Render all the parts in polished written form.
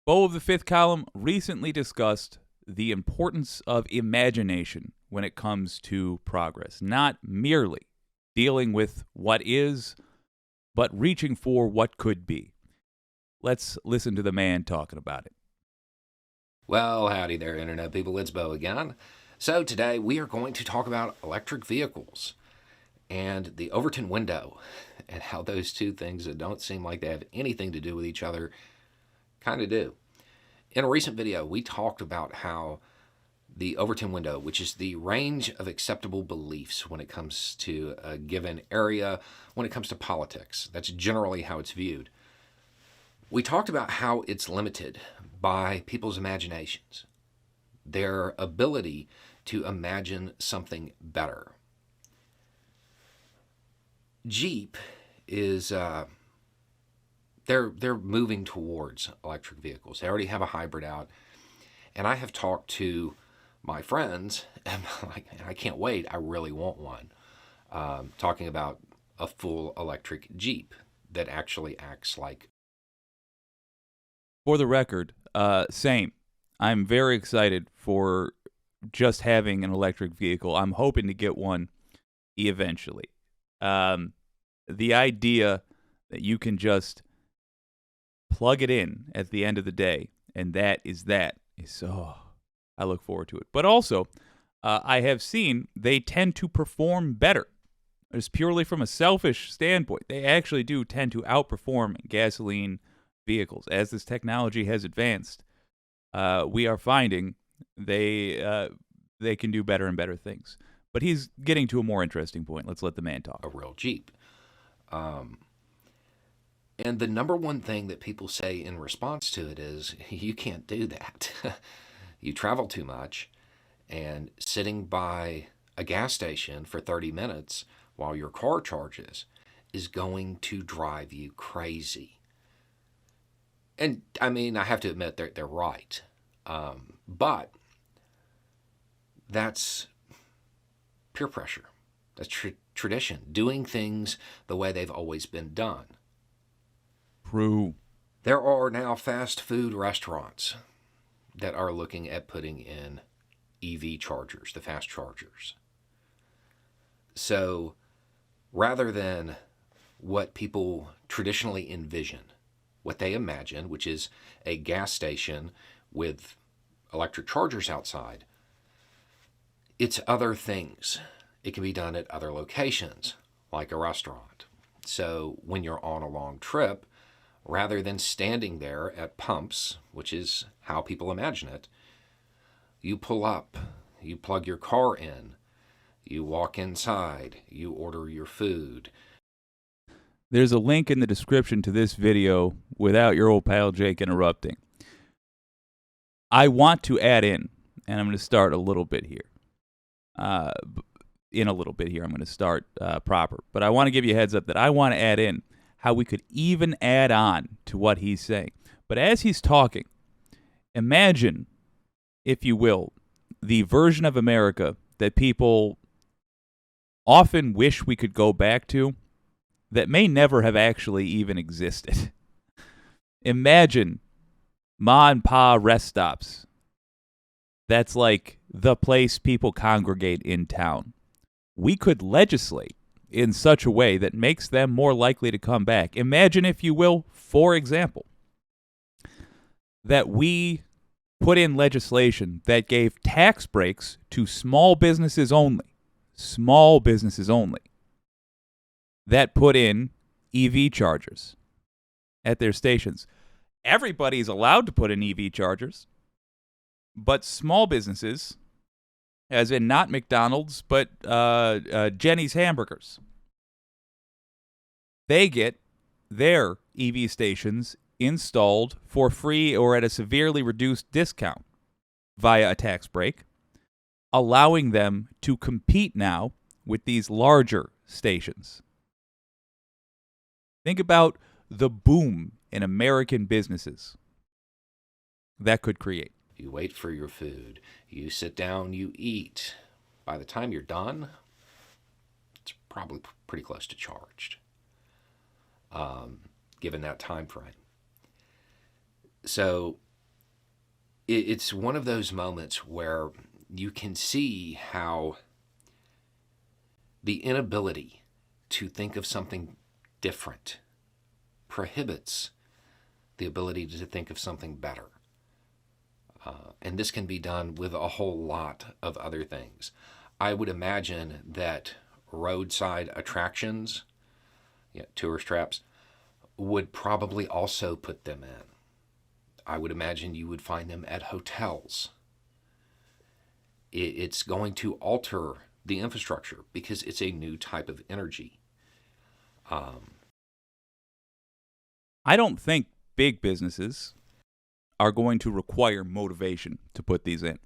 Bo of the Fifth Column recently discussed the importance of imagination when it comes to progress, not merely dealing with what is, but reaching for what could be. Let's listen to the man talking about it. Well, howdy there, Internet people. It's Bo again. So today we are going to talk about electric vehicles and the Overton window and how those two things that don't seem like they have anything to do with each other kind of do. In a recent video, we talked about how the Overton window, which is the range of acceptable beliefs when it comes to a given area, when it comes to politics, that's generally how it's viewed. We talked about how it's limited by people's imaginations, their ability to imagine something better. Jeep is they're moving towards electric vehicles. They already have a hybrid out, and I have talked to my friends, and I can't wait. I really want one. Talking about a full electric Jeep that actually acts like. For the record, same. I'm very excited for just having an electric vehicle. I'm hoping to get one eventually. The idea that you can just plug it in at the end of the day, and that is I look forward to it. But also, I have seen they tend to perform better. Just purely from a selfish standpoint, they actually do tend to outperform gasoline vehicles. As this technology has advanced, we are finding they can do better and better things. But he's getting to a more interesting point. Let's let the man talk. A real Jeep. And the number one thing that people say in response to it is, you can't do that. You travel too much, and sitting by a gas station for 30 minutes while your car charges is going to drive you crazy. And I mean, I have to admit they're right. But that's peer pressure. That's tradition, doing things the way they've always been done. True. There are now fast food restaurants that are looking at putting in EV chargers, the fast chargers. So rather than what people traditionally envision, what they imagine, which is a gas station with electric chargers outside, it's other things. It can be done at other locations, like a restaurant. So when you're on a long trip, rather than standing there at pumps, which is how people imagine it, you pull up, you plug your car in, you walk inside, you order your food. There's a link in the description to this video without your old pal Jake interrupting. I want to add in, and I'm going to start a little bit here. In a little bit here, I'm going to start proper. But I want to give you a heads up that I want to add in how we could even add on to what he's saying. But as he's talking, imagine, if you will, the version of America that people often wish we could go back to that may never have actually even existed. Imagine ma and pa rest stops. That's like the place people congregate in town. We could legislate in such a way that makes them more likely to come back. Imagine, if you will, for example, that we put in legislation that gave tax breaks to small businesses only, that put in EV chargers at their stations. Everybody's allowed to put in EV chargers, but small businesses, as in not McDonald's, but Jenny's Hamburgers, they get their EV stations installed for free or at a severely reduced discount via a tax break, allowing them to compete now with these larger stations. Think about the boom in American businesses that could create. You wait for your food. You sit down, you eat. By the time you're done, it's probably pretty close to charged, given that time frame. So it's one of those moments where you can see how the inability to think of something different prohibits the ability to think of something better. And this can be done with a whole lot of other things. I would imagine that roadside attractions, tourist traps, would probably also put them in. I would imagine you would find them at hotels. It's going to alter the infrastructure because it's a new type of energy. I don't think big businesses are going to require motivation to put these in.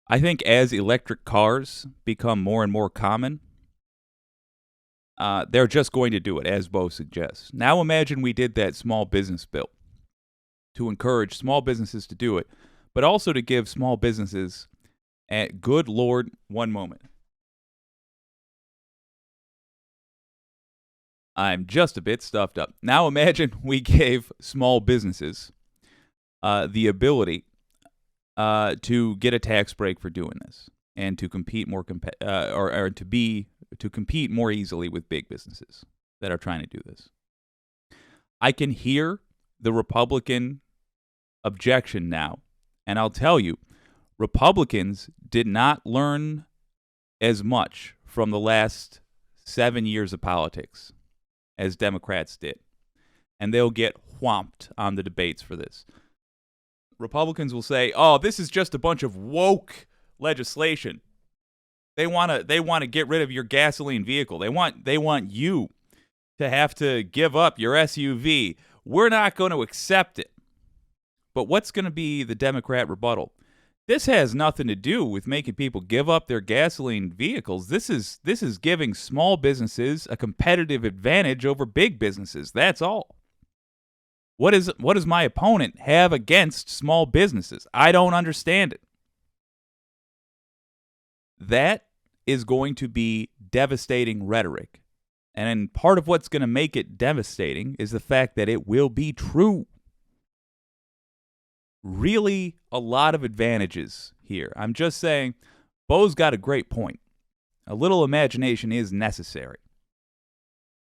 I think as electric cars become more and more common, they're just going to do it, as Bo suggests. Now imagine we did that small business bill to encourage small businesses to do it, but also to give small businesses, good Lord, one moment. I'm just a bit stuffed up. Now imagine we gave small businesses the ability to get a tax break for doing this and to compete more to compete more easily with big businesses that are trying to do this. I can hear the Republican objection now, and I'll tell you, Republicans did not learn as much from the last 7 years of politics as Democrats did, and they'll get whomped on the debates for this. Republicans will say, "Oh, this is just a bunch of woke legislation. They want to get rid of your gasoline vehicle. They want you to have to give up your SUV. We're not going to accept it." But what's going to be the Democrat rebuttal? This has nothing to do with making people give up their gasoline vehicles. This is giving small businesses a competitive advantage over big businesses. That's all. What does my opponent have against small businesses? I don't understand it. That is going to be devastating rhetoric. And part of what's going to make it devastating is the fact that it will be true. Really, a lot of advantages here. I'm just saying, Bo's got a great point. A little imagination is necessary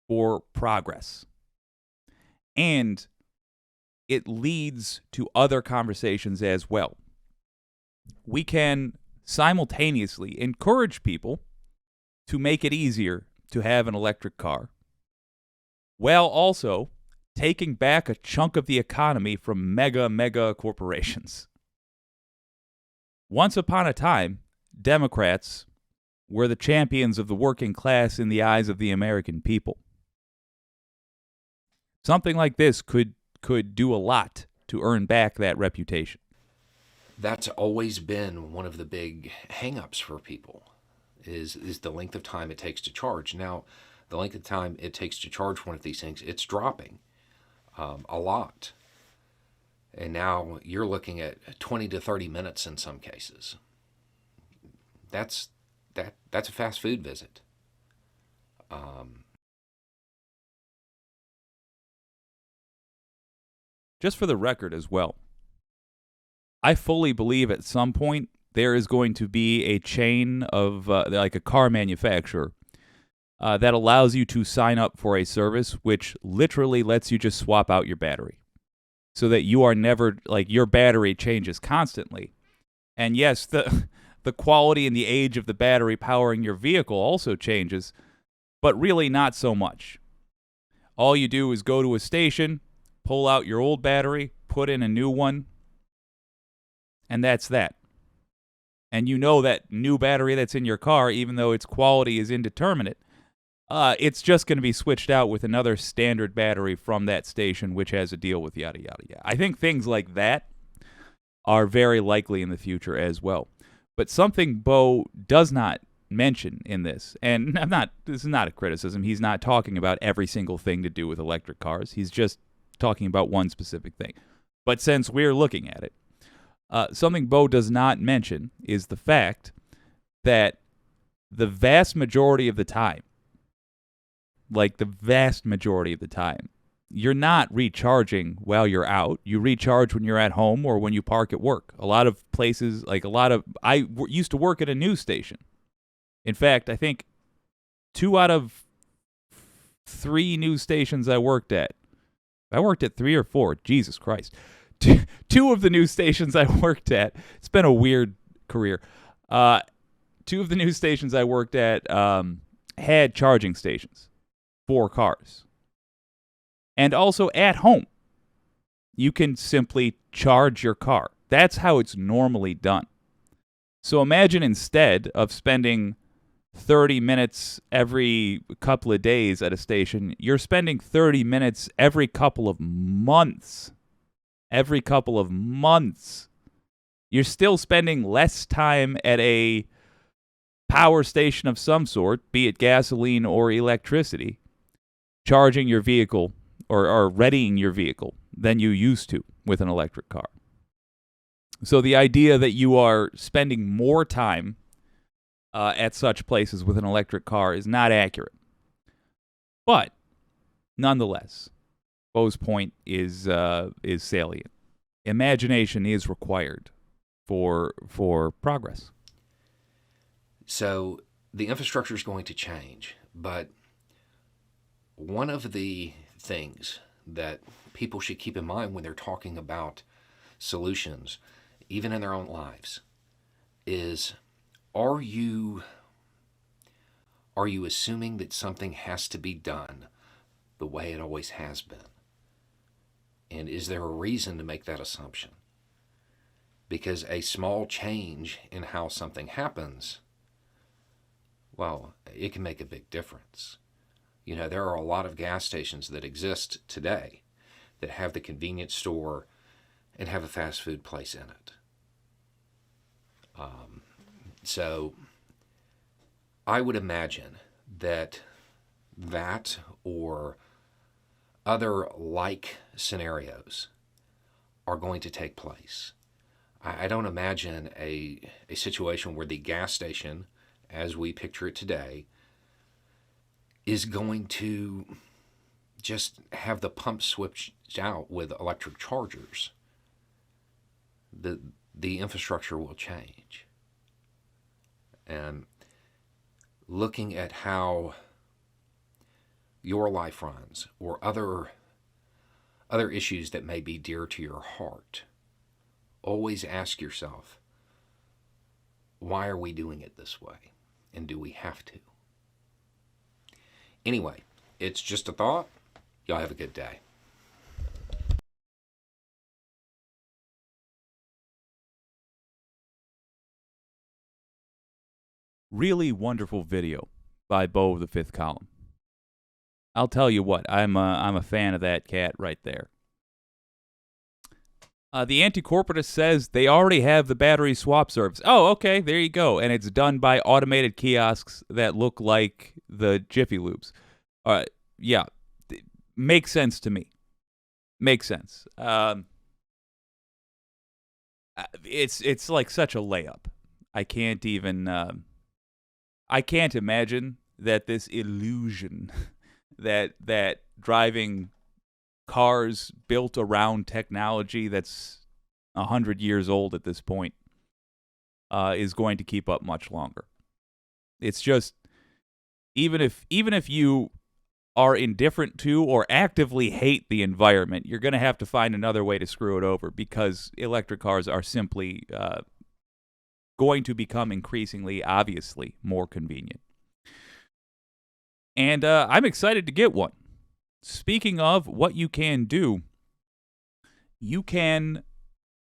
for progress. And it leads to other conversations as well. We can simultaneously encourage people to make it easier to have an electric car, while also taking back a chunk of the economy from mega corporations. Once upon a time, Democrats were the champions of the working class in the eyes of the American people. Something like this could do a lot to earn back that reputation. That's always been one of the big hang-ups for people is the length of time it takes to charge. Now, the length of time it takes to charge one of these things, it's dropping a lot. And now you're looking at 20 to 30 minutes in some cases. That's a fast food visit. Just for the record as well, I fully believe at some point there is going to be a chain of, like a car manufacturer, that allows you to sign up for a service which literally lets you just swap out your battery so that you are never, like, your battery changes constantly. And yes, the quality and the age of the battery powering your vehicle also changes, but really not so much. All you do is go to a station, pull out your old battery, put in a new one, and that's that. And you know that new battery that's in your car, even though its quality is indeterminate, it's just going to be switched out with another standard battery from that station, which has a deal with yada, yada, yada. I think things like that are very likely in the future as well. But something Bo does not mention in this, and this is not a criticism, he's not talking about every single thing to do with electric cars. He's just talking about one specific thing. But since we're looking at it, something Bo does not mention is the fact that the vast majority of the time, you're not recharging while you're out. You recharge when you're at home or when you park at work. A lot of places, used to work at a news station. In fact, I think 2 out of 3 news stations I worked at 3 or 4. Jesus Christ. 2 of the news stations I worked at. It's been a weird career. 2 of the news stations I worked at had charging stations for cars. And also at home, you can simply charge your car. That's how it's normally done. So imagine instead of spending 30 minutes every couple of days at a station, you're spending 30 minutes every couple of months. Every couple of months. You're still spending less time at a power station of some sort, be it gasoline or electricity, charging your vehicle or readying your vehicle than you used to with an electric car. So the idea that you are spending more time at such places with an electric car is not accurate. But nonetheless, Bo's point is salient. Imagination is required for progress. So the infrastructure is going to change, but one of the things that people should keep in mind when they're talking about solutions, even in their own lives, is are you assuming that something has to be done the way it always has been? And is there a reason to make that assumption? Because a small change in how something happens, well, it can make a big difference. You know, there are a lot of gas stations that exist today that have the convenience store and have a fast food place in it. So I would imagine that or other like scenarios are going to take place. I don't imagine a situation where the gas station, as we picture it today, is going to just have the pump switched out with electric chargers. The infrastructure will change. And looking at how your life runs or other issues that may be dear to your heart, always ask yourself, why are we doing it this way? And do we have to? Anyway, it's just a thought. Y'all have a good day. Really wonderful video by Bo of the Fifth Column. I'll tell you what, I'm a fan of that cat right there. The anti-corporatist says they already have the battery swap service. Oh, okay, there you go. And it's done by automated kiosks that look like the Jiffy Lubes. Yeah, makes sense to me. Makes sense. It's like such a layup. I can't even. I can't imagine that this illusion that driving cars built around technology that's 100 years old at this point is going to keep up much longer. It's just even if you are indifferent to or actively hate the environment, you're going to have to find another way to screw it over because electric cars are simply going to become increasingly, obviously, more convenient. And I'm excited to get one. Speaking of what you can do, you can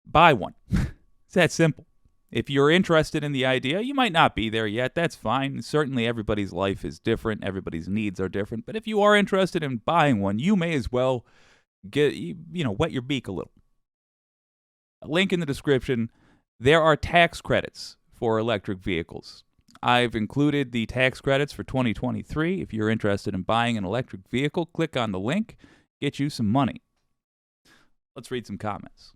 buy one. It's that simple. If you're interested in the idea, you might not be there yet. That's fine. Certainly everybody's life is different. Everybody's needs are different. But if you are interested in buying one, you may as well wet your beak a little. A link in the description. There are tax credits for electric vehicles. I've included the tax credits for 2023. If you're interested in buying an electric vehicle, click on the link, get you some money. Let's read some comments.